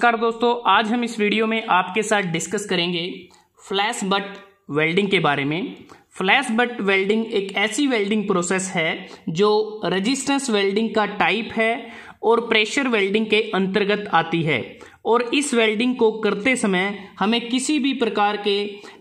नमस्कार दोस्तों, आज हम इस वीडियो में आपके साथ डिस्कस करेंगे फ्लैश बट वेल्डिंग के बारे में। फ्लैश बट वेल्डिंग एक ऐसी वेल्डिंग प्रोसेस है जो रेजिस्टेंस वेल्डिंग का टाइप है और प्रेशर वेल्डिंग के अंतर्गत आती है और इस वेल्डिंग को करते समय हमें किसी भी प्रकार के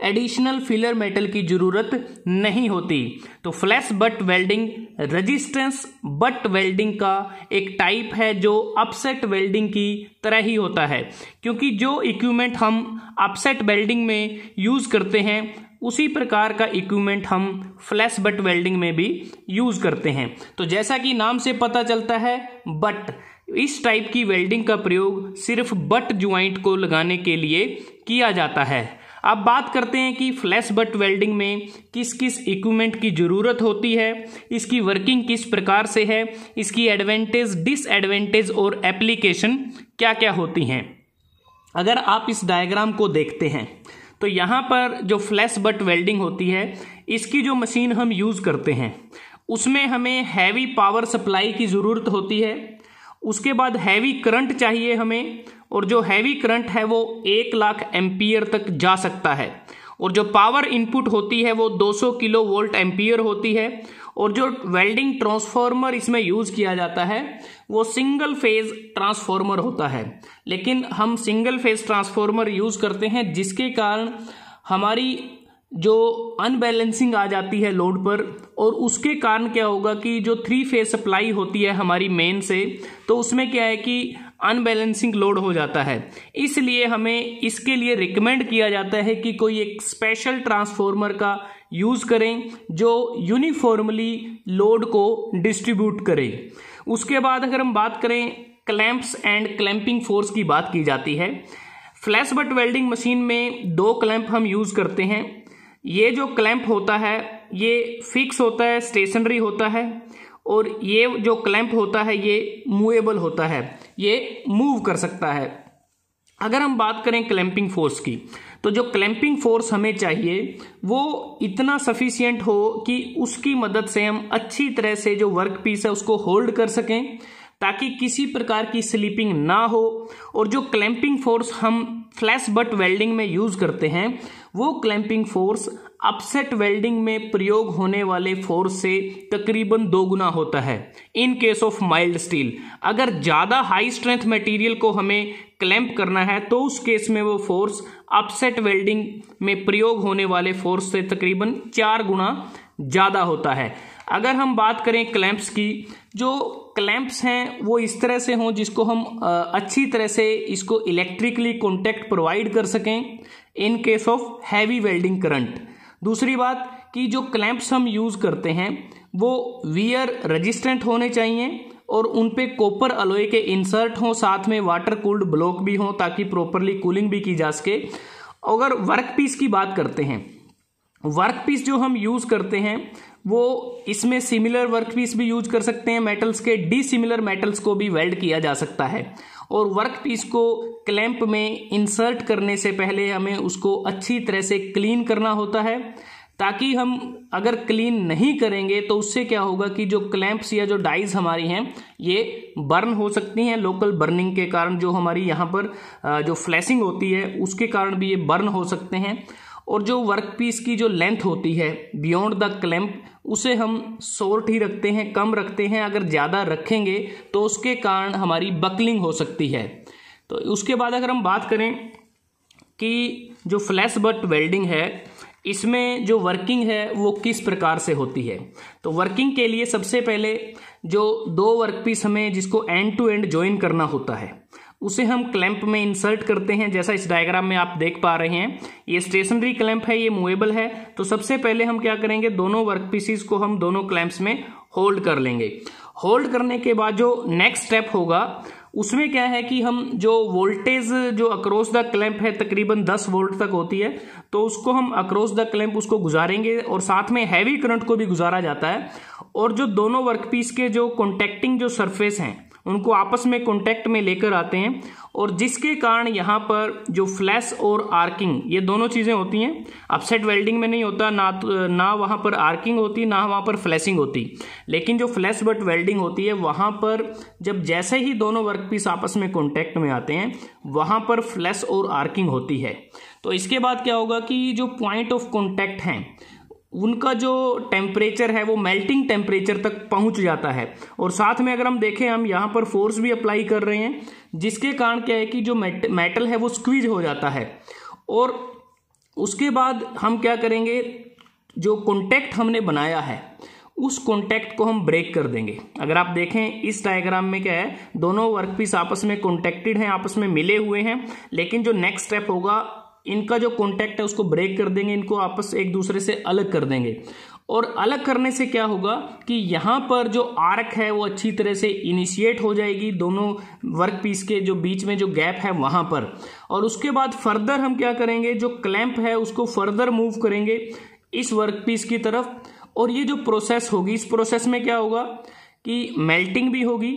एडिशनल फिलर मेटल की ज़रूरत नहीं होती। तो flash butt welding resistance butt welding का एक टाइप है जो अपसेट वेल्डिंग की तरह ही होता है, क्योंकि जो इक्विपमेंट हम अपसेट वेल्डिंग में यूज़ करते हैं उसी प्रकार का इक्विपमेंट हम फ्लैश बट वेल्डिंग में भी यूज़ करते हैं। तो जैसा कि नाम से पता चलता है, बट इस टाइप की वेल्डिंग का प्रयोग सिर्फ बट ज्वाइंट को लगाने के लिए किया जाता है। अब बात करते हैं कि फ्लैश बट वेल्डिंग में किस किस इक्विपमेंट की ज़रूरत होती है, इसकी वर्किंग किस प्रकार से है, इसकी एडवांटेज डिसएडवांटेज और एप्लीकेशन क्या क्या होती हैं। अगर आप इस डायग्राम को देखते हैं तो यहाँ पर जो फ्लैश बट वेल्डिंग होती है, इसकी जो मशीन हम यूज़ करते हैं उसमें हमें हैवी पावर सप्लाई की ज़रूरत होती है। उसके बाद हैवी करंट चाहिए हमें, और जो हैवी करंट है वो 1 लाख एम्पियर तक जा सकता है, और जो पावर इनपुट होती है वो 200 किलो वोल्ट एम्पियर होती है। और जो वेल्डिंग ट्रांसफार्मर इसमें यूज़ किया जाता है वो सिंगल फेज ट्रांसफार्मर होता है, लेकिन हम सिंगल फेज ट्रांसफार्मर यूज़ करते हैं जिसके कारण हमारी जो अनबैलेंसिंग आ जाती है लोड पर, और उसके कारण क्या होगा कि जो 3 फेज सप्लाई होती है हमारी मेन से, तो उसमें क्या है कि अनबैलेंसिंग लोड हो जाता है। इसलिए हमें इसके लिए रिकमेंड किया जाता है कि कोई एक स्पेशल ट्रांसफार्मर का यूज़ करें जो यूनिफॉर्मली लोड को डिस्ट्रीब्यूट करे। उसके बाद अगर हम बात करें क्लैंप्स एंड क्लैंपिंग फोर्स की बात की जाती है। फ्लैश बट वेल्डिंग मशीन में 2 क्लैंप हम यूज़ करते हैं। ये जो क्लैंप होता है ये फिक्स होता है, स्टेशनरी होता है, और ये जो क्लैंप होता है ये मूवेबल होता है, ये मूव कर सकता है। अगर हम बात करें क्लैंपिंग फोर्स की, तो जो क्लैंपिंग फोर्स हमें चाहिए वो इतना सफिशिएंट हो कि उसकी मदद से हम अच्छी तरह से जो वर्क पीस है उसको होल्ड कर सकें ताकि किसी प्रकार की स्लिपिंग ना हो। और जो क्लैंपिंग फोर्स हम फ्लैश बट वेल्डिंग में यूज़ करते हैं वो क्लैंपिंग फोर्स अपसेट वेल्डिंग में प्रयोग होने वाले फोर्स से तकरीबन 2 गुना होता है in case of mild steel. अगर ज़्यादा हाई स्ट्रेंथ मटेरियल को हमें क्लैंप करना है तो उस केस में वो फोर्स अपसेट वेल्डिंग में प्रयोग होने वाले फोर्स से तकरीबन 4 गुना ज़्यादा होता है। अगर हम बात करें क्लैंप्स की, जो क्लैंप्स हैं वो इस तरह से हों जिसको हम अच्छी तरह से इसको इलेक्ट्रिकली कॉन्टैक्ट प्रोवाइड कर सकें in case of heavy welding current. दूसरी बात कि जो क्लैंप्स हम यूज़ करते हैं वो वियर रेजिस्टेंट होने चाहिए और उन पे कॉपर अलॉय के इंसर्ट हों, साथ में वाटर कूल्ड ब्लॉक भी हों ताकि प्रॉपरली कूलिंग भी की जा सके। अगर वर्क पीस की बात करते हैं, वर्क पीस जो हम यूज़ करते हैं वो इसमें सिमिलर वर्क पीस भी यूज कर सकते हैं मेटल्स के, डिसिमिलर मेटल्स को भी वेल्ड किया जा सकता है। और वर्क पीस को क्लैंप में इंसर्ट करने से पहले हमें उसको अच्छी तरह से क्लीन करना होता है, ताकि हम अगर क्लीन नहीं करेंगे तो उससे क्या होगा कि जो क्लैंप्स या जो डाइज हमारी हैं ये बर्न हो सकती हैं। लोकल बर्निंग के कारण जो हमारी यहाँ पर जो फ्लैशिंग होती है उसके कारण भी ये बर्न हो सकते हैं। और जो वर्क पीस की जो लेंथ होती है बियॉन्ड द क्लैंप उसे हम शॉर्ट ही रखते हैं, कम रखते हैं। अगर ज़्यादा रखेंगे तो उसके कारण हमारी बकलिंग हो सकती है। तो उसके बाद अगर हम बात करें कि जो फ्लैश बट वेल्डिंग है इसमें जो वर्किंग है वो किस प्रकार से होती है, तो वर्किंग के लिए सबसे पहले जो 2 वर्क पीस हमें जिसको एंड टू एंड ज्वाइन करना होता है उसे हम क्लैंप में इंसर्ट करते हैं। जैसा इस डायग्राम में आप देख पा रहे हैं ये स्टेशनरी क्लैंप है, ये मूवेबल है। तो सबसे पहले हम क्या करेंगे, दोनों वर्क पीसेस को हम दोनों क्लैंप्स में होल्ड कर लेंगे। होल्ड करने के बाद जो नेक्स्ट स्टेप होगा उसमें क्या है कि हम जो वोल्टेज जो अक्रॉस द क्लैंप है तकरीबन 10 वोल्ट तक होती है, तो उसको हम अक्रॉस द क्लैंप उसको गुजारेंगे और साथ में हैवी करंट को भी गुजारा जाता है। और जो दोनों वर्क पीस के जो कॉन्टैक्टिंग जो सरफेस हैं उनको आपस में कॉन्टैक्ट में लेकर आते हैं, और जिसके कारण यहाँ पर जो फ्लैश और आर्किंग ये दोनों चीज़ें होती हैं। अपसेट वेल्डिंग में नहीं होता, ना वहाँ पर आर्किंग होती, ना वहाँ पर फ्लैशिंग होती। लेकिन जो फ्लैश बट वेल्डिंग होती है वहाँ पर जब जैसे ही दोनों वर्कपीस आपस में कॉन्टैक्ट में आते हैं वहाँ पर फ्लैश और आर्किंग होती है। तो इसके बाद क्या होगा कि जो पॉइंट ऑफ कॉन्टैक्ट हैं उनका जो टेम्परेचर है वो मेल्टिंग टेम्परेचर तक पहुंच जाता है, और साथ में अगर हम देखें हम यहाँ पर फोर्स भी अप्लाई कर रहे हैं, जिसके कारण क्या है कि जो मेटल है वो स्क्वीज हो जाता है। और उसके बाद हम क्या करेंगे, जो कॉन्टैक्ट हमने बनाया है उस कॉन्टैक्ट को हम ब्रेक कर देंगे। अगर आप देखें इस डायग्राम में क्या है, दोनों वर्कपीस आपस में कॉन्टैक्टेड हैं, आपस में मिले हुए हैं, लेकिन जो नेक्स्ट स्टेप होगा इनका जो कॉन्टैक्ट है उसको ब्रेक कर देंगे, इनको आपस एक दूसरे से अलग कर देंगे। और अलग करने से क्या होगा कि यहाँ पर जो आर्क है वो अच्छी तरह से इनिशिएट हो जाएगी दोनों वर्क पीस के जो बीच में जो गैप है वहाँ पर। और उसके बाद फर्दर हम क्या करेंगे, जो क्लैंप है उसको फर्दर मूव करेंगे इस वर्क पीस की तरफ। और ये जो प्रोसेस होगी, इस प्रोसेस में क्या होगा कि मेल्टिंग भी होगी,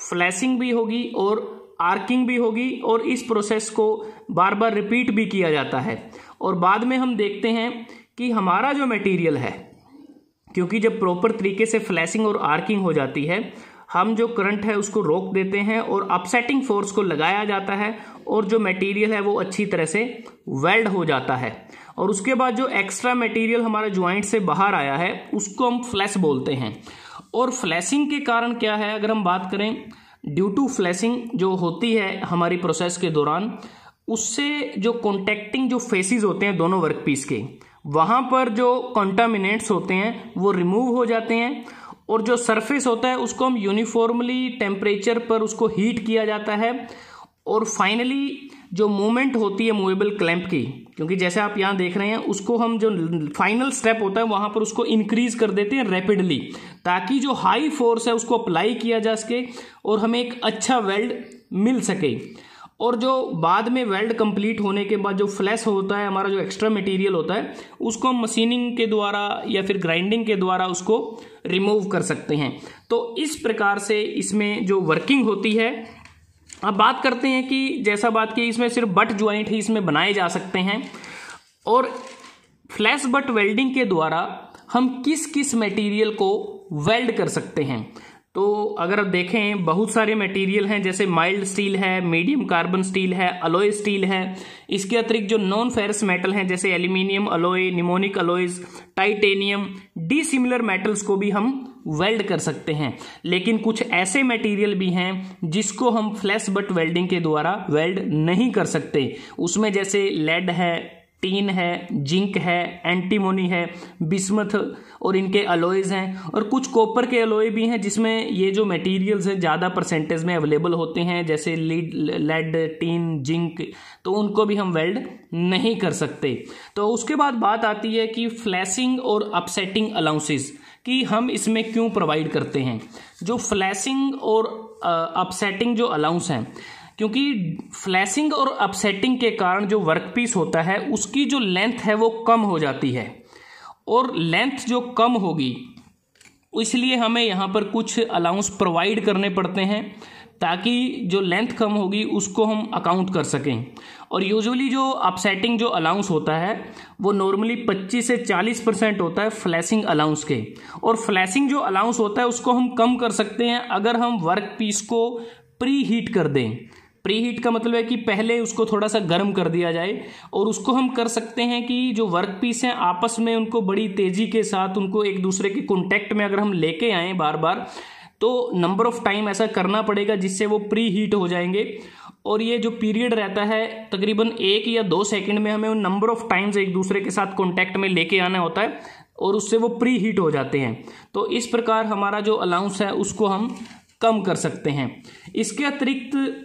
फ्लैशिंग भी होगी और आर्किंग भी होगी, और इस प्रोसेस को बार बार रिपीट भी किया जाता है। और बाद में हम देखते हैं कि हमारा जो मटेरियल है, क्योंकि जब प्रॉपर तरीके से फ्लैशिंग और आर्किंग हो जाती है हम जो करंट है उसको रोक देते हैं और अपसेटिंग फोर्स को लगाया जाता है, और जो मटेरियल है वो अच्छी तरह से वेल्ड हो जाता है। और उसके बाद जो एक्स्ट्रा मटेरियल हमारा ज्वाइंट से बाहर आया है उसको हम फ्लैश बोलते हैं। और फ्लैशिंग के कारण क्या है, अगर हम बात करें, ड्यू टू फ्लैशिंग जो होती है हमारी प्रोसेस के दौरान, उससे जो कॉन्टैक्टिंग जो फेसेस होते हैं दोनों वर्कपीस के, वहाँ पर जो कॉन्टामिनेंट्स होते हैं वो रिमूव हो जाते हैं, और जो सरफेस होता है उसको हम यूनिफॉर्मली टेम्परेचर पर उसको हीट किया जाता है। और फाइनली जो मूवमेंट होती है मूवेबल क्लैंप की, क्योंकि जैसे आप यहाँ देख रहे हैं उसको हम जो फाइनल स्टेप होता है वहाँ पर उसको इंक्रीज कर देते हैं रैपिडली, ताकि जो हाई फोर्स है उसको अप्लाई किया जा सके और हमें एक अच्छा वेल्ड मिल सके। और जो बाद में वेल्ड कंप्लीट होने के बाद जो फ्लैश होता है, हमारा जो एक्स्ट्रा मटेरियल होता है, उसको हम मशीनिंग के द्वारा या फिर ग्राइंडिंग के द्वारा उसको रिमूव कर सकते हैं। तो इस प्रकार से इसमें जो वर्किंग होती है। अब बात करते हैं कि जैसा बात की इसमें सिर्फ बट ज्वाइंट ही इसमें बनाए जा सकते हैं, और फ्लैश बट वेल्डिंग के द्वारा हम किस किस मटेरियल को वेल्ड कर सकते हैं। तो अगर आप देखें बहुत सारे मटेरियल हैं, जैसे माइल्ड स्टील है, मीडियम कार्बन स्टील है, अलॉय स्टील है। इसके अतिरिक्त जो नॉन फेरस मेटल हैं जैसे aluminium alloy, mnemonic alloys, titanium, dissimilar metals को भी हम वेल्ड कर सकते हैं। लेकिन कुछ ऐसे मटेरियल भी हैं जिसको हम फ्लैश बट वेल्डिंग के द्वारा वेल्ड नहीं कर सकते। उसमें जैसे लेड है, टीन है, जिंक है, एंटीमोनी है, बिस्मथ और इनके अलॉयज हैं, और कुछ कॉपर के अलॉय भी हैं जिसमें ये जो मटेरियल्स हैं ज़्यादा परसेंटेज में अवेलेबल होते हैं, जैसे लेड, टीन, जिंक, तो उनको भी हम वेल्ड नहीं कर सकते। तो उसके बाद बात आती है कि फ्लैशिंग और अपसेटिंग अलाउंसेस कि हम इसमें क्यों प्रोवाइड करते हैं। जो फ्लैशिंग और अपसेटिंग जो अलाउंस हैं, क्योंकि फ्लैशिंग और अपसेटिंग के कारण जो वर्कपीस होता है उसकी जो लेंथ है वो कम हो जाती है, और लेंथ जो कम होगी इसलिए हमें यहाँ पर कुछ अलाउंस प्रोवाइड करने पड़ते हैं, ताकि जो लेंथ कम होगी उसको हम अकाउंट कर सकें। और यूजुअली जो अपसेटिंग जो अलाउंस होता है वो नॉर्मली 25 से 40% होता है फ्लैशिंग अलाउंस के, और फ्लैशिंग जो अलाउंस होता है उसको हम कम कर सकते हैं अगर हम वर्क पीस को प्री हीट कर दें। प्री हीट का मतलब है कि पहले उसको थोड़ा सा गर्म कर दिया जाए, और उसको हम कर सकते हैं कि जो वर्क पीस हैं आपस में उनको बड़ी तेज़ी के साथ उनको एक दूसरे के कॉन्टैक्ट में अगर हम लेके आएँ बार बार, तो नंबर ऑफ टाइम ऐसा करना पड़ेगा जिससे वो प्री हीट हो जाएंगे। और ये जो पीरियड रहता है तकरीबन 1 या 2 सेकंड में हमें उन नंबर ऑफ टाइम्स एक दूसरे के साथ कॉन्टैक्ट में लेके आना होता है, और उससे वो प्री हीट हो जाते हैं। तो इस प्रकार हमारा जो अलाउंस है उसको हम कम कर सकते हैं। इसके अतिरिक्त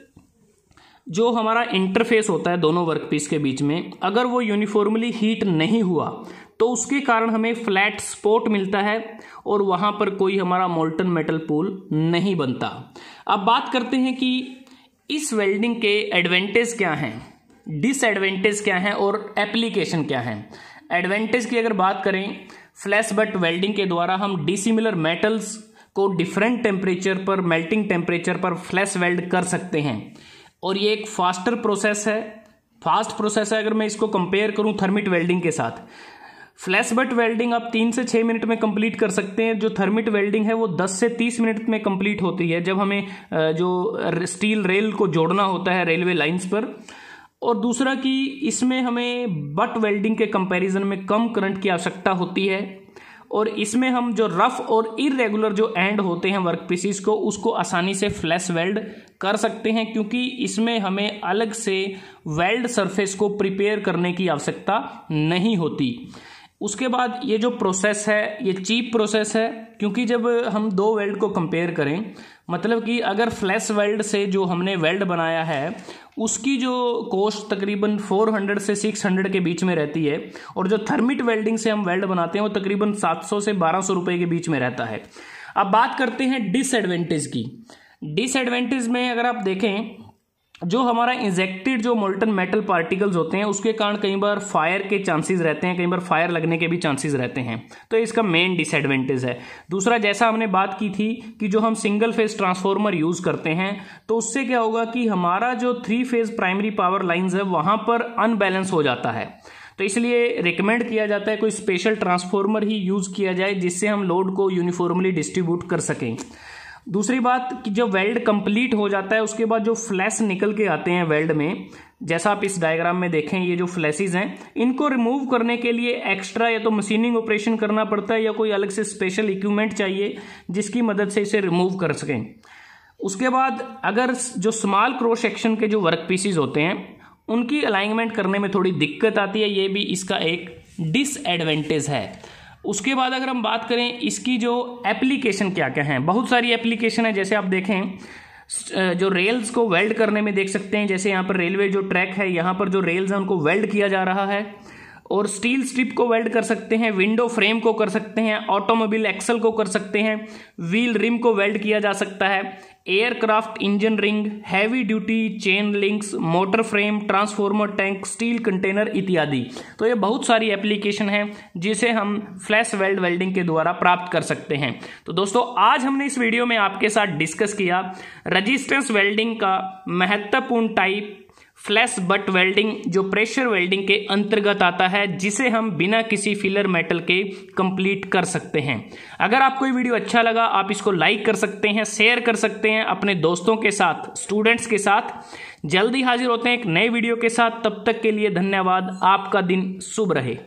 जो हमारा इंटरफेस होता है दोनों वर्कपीस के बीच में, अगर वो यूनिफॉर्मली हीट नहीं हुआ तो उसके कारण हमें फ्लैट स्पॉट मिलता है, और वहाँ पर कोई हमारा मोल्टन मेटल पूल नहीं बनता। अब बात करते हैं कि इस वेल्डिंग के एडवांटेज क्या हैं, डिसएडवांटेज क्या हैं और एप्लीकेशन क्या हैं। एडवांटेज की अगर बात करें, फ्लैश बट वेल्डिंग के द्वारा हम डिसिमिलर मेटल्स को डिफरेंट टेम्परेचर पर, मेल्टिंग टेम्परेचर पर फ्लैश वेल्ड कर सकते हैं। और ये एक फास्टर प्रोसेस है, फास्ट प्रोसेस है। अगर मैं इसको कंपेयर करूं थर्मिट वेल्डिंग के साथ, फ्लैश बट वेल्डिंग आप 3 से 6 मिनट में कंप्लीट कर सकते हैं, जो थर्मिट वेल्डिंग है वो 10 से 30 मिनट में कंप्लीट होती है, जब हमें जो स्टील रेल को जोड़ना होता है रेलवे लाइंस पर। और दूसरा कि इसमें हमें बट वेल्डिंग के कंपैरिजन में कम करंट की आवश्यकता होती है, और इसमें हम जो रफ और इरेगुलर जो एंड होते हैं वर्क पीसीस को, उसको आसानी से फ्लैश वेल्ड कर सकते हैं, क्योंकि इसमें हमें अलग से वेल्ड सरफेस को प्रिपेयर करने की आवश्यकता नहीं होती। उसके बाद ये जो प्रोसेस है ये चीप प्रोसेस है, क्योंकि जब हम दो वेल्ड को कंपेयर करें, मतलब कि अगर फ्लैश वेल्ड से जो हमने वेल्ड बनाया है उसकी जो कॉस्ट तकरीबन 400 से 600 के बीच में रहती है, और जो थर्मिट वेल्डिंग से हम वेल्ड बनाते हैं वो तकरीबन 700 से 1200 रुपए के बीच में रहता है। अब बात करते हैं डिसएडवांटेज की। डिसएडवांटेज में अगर आप देखें, जो हमारा इंजेक्टेड जो मोल्टन मेटल पार्टिकल्स होते हैं उसके कारण कई बार फायर के चांसेस रहते हैं, कई बार फायर लगने के भी चांसेस रहते हैं, तो इसका मेन डिसएडवांटेज है। दूसरा, जैसा हमने बात की थी कि जो हम सिंगल फेज ट्रांसफार्मर यूज करते हैं तो उससे क्या होगा कि हमारा जो 3 फेज प्राइमरी पावर लाइंस है वहां पर अनबैलेंस हो जाता है, तो इसलिए रिकमेंड किया जाता है कोई स्पेशल ट्रांसफार्मर ही यूज किया जाए जिससे हम लोड को यूनिफॉर्मली डिस्ट्रीब्यूट कर सकें। दूसरी बात कि जब वेल्ड कंप्लीट हो जाता है उसके बाद जो फ्लैश निकल के आते हैं वेल्ड में, जैसा आप इस डायग्राम में देखें, ये जो फ्लैशेस हैं इनको रिमूव करने के लिए एक्स्ट्रा या तो मशीनिंग ऑपरेशन करना पड़ता है या कोई अलग से स्पेशल इक्विपमेंट चाहिए जिसकी मदद से इसे रिमूव कर सकें। उसके बाद अगर जो स्मॉल क्रॉस सेक्शन के जो वर्क पीसेस होते हैं उनकी अलाइनमेंट करने में थोड़ी दिक्कत आती है, ये भी इसका एक डिसएडवांटेज है। उसके बाद अगर हम बात करें इसकी जो एप्लीकेशन क्या क्या हैं, बहुत सारी एप्लीकेशन है। जैसे आप देखें जो रेल्स को वेल्ड करने में देख सकते हैं, जैसे यहाँ पर रेलवे जो ट्रैक है यहाँ पर जो रेल्स हैं उनको वेल्ड किया जा रहा है, और स्टील स्ट्रिप को वेल्ड कर सकते हैं, विंडो फ्रेम को कर सकते हैं, ऑटोमोबाइल एक्सल को कर सकते हैं, व्हील रिम को वेल्ड किया जा सकता है, aircraft engine ring, heavy duty chain links, motor frame, transformer tank, steel container इत्यादि। तो ये बहुत सारी एप्लीकेशन है जिसे हम फ्लैश वेल्ड वेल्डिंग के द्वारा प्राप्त कर सकते हैं। तो दोस्तों, आज हमने इस वीडियो में आपके साथ डिस्कस किया रेजिस्टेंस वेल्डिंग का महत्वपूर्ण टाइप फ्लैश बट वेल्डिंग, जो प्रेशर वेल्डिंग के अंतर्गत आता है, जिसे हम बिना किसी फिलर मेटल के कंप्लीट कर सकते हैं। अगर आपको ये वीडियो अच्छा लगा आप इसको लाइक कर सकते हैं, शेयर कर सकते हैं अपने दोस्तों के साथ, स्टूडेंट्स के साथ। जल्दी हाजिर होते हैं एक नए वीडियो के साथ, तब तक के लिए धन्यवाद। आपका दिन शुभ रहे।